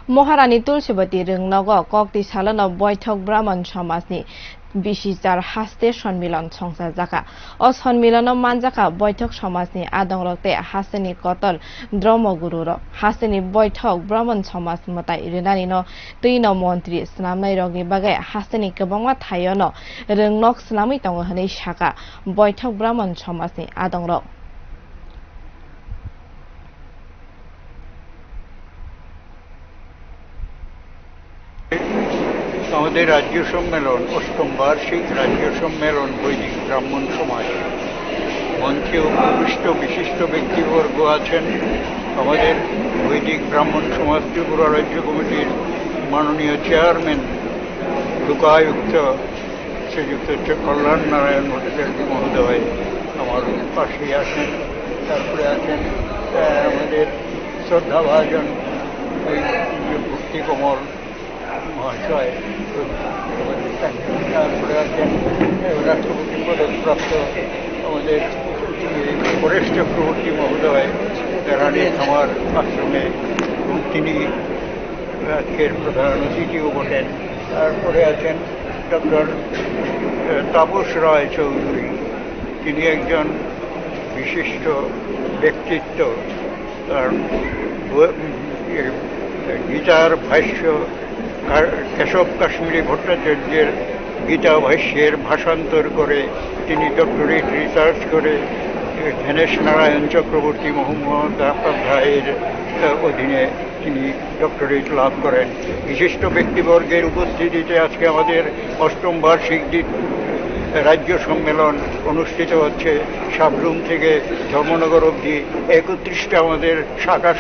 Maharani Tulsibati rwngnog koktisalo Boidik brahman samajni bisi char Haste samelon sangchajakha. O samelono manjakha Boidik samajni adongrok te Haste ni kotor dharma guru rok. Haste ni Boidik brahman samaj mwtai rinani no no montri swnamwi rokni bagai Haste ni kwbangma thaio no rwngnog swnamwi tongo hinwi sakha Boidik brahman samajni adongrok. আমাদের রাজ্য সম্মেলন অষ্টম বার্ষিক রাজ্য সম্মেলন বৈদিক ব্রাহ্মণ সমাজ মঞ্চে উপবিষ্ট বিশিষ্ট ব্যক্তিবর্গ আছেন। আমাদের বৈদিক ব্রাহ্মণ সমাজ ত্রিপুরা রাজ্য কমিটির মাননীয় চেয়ারম্যান লোকায়ুক্ত শ্রীযুক্ত কল্যাণ নারায়ণ ভট্টাচার্য মহোদয় আমার পাশেই আছেন। তারপরে আছেন আমাদের শ্রদ্ধাভাজন ভক্তি কমল মহাশয়, তারপরে আছেন রাষ্ট্রপতি পদকপ্রাপ্ত আমাদের পরেশ চক্রবর্তী মহোদয় রানী আমার আশ্রমে, এবং তিনি আজকের প্রধান অতিথিও বটেন। তারপরে আছেন ডক্টর তাপস রায় চৌধুরী, তিনি একজন বিশিষ্ট ব্যক্তিত্ব। তার গীতার ভাষ্য কেশব কাশ্মীরি ভট্টাচার্যের গীতা ভাষ্যের ভাষান্তর করে তিনি ডক্টরেট রিসার্চ করে ধ্যানেশ নারায়ণ চক্রবর্তী মহোপাধ্যায়ের অধীনে তিনি ডক্টরেট লাভ করেন। বিশিষ্ট ব্যক্তিবর্গের উপস্থিতিতে আজকে আমাদের অষ্টম বার্ষিক রাজ্য সম্মেলন অনুষ্ঠিত হচ্ছে। সাবরুম থেকে ধর্মনগর অবধি 31টা আমাদের শাখা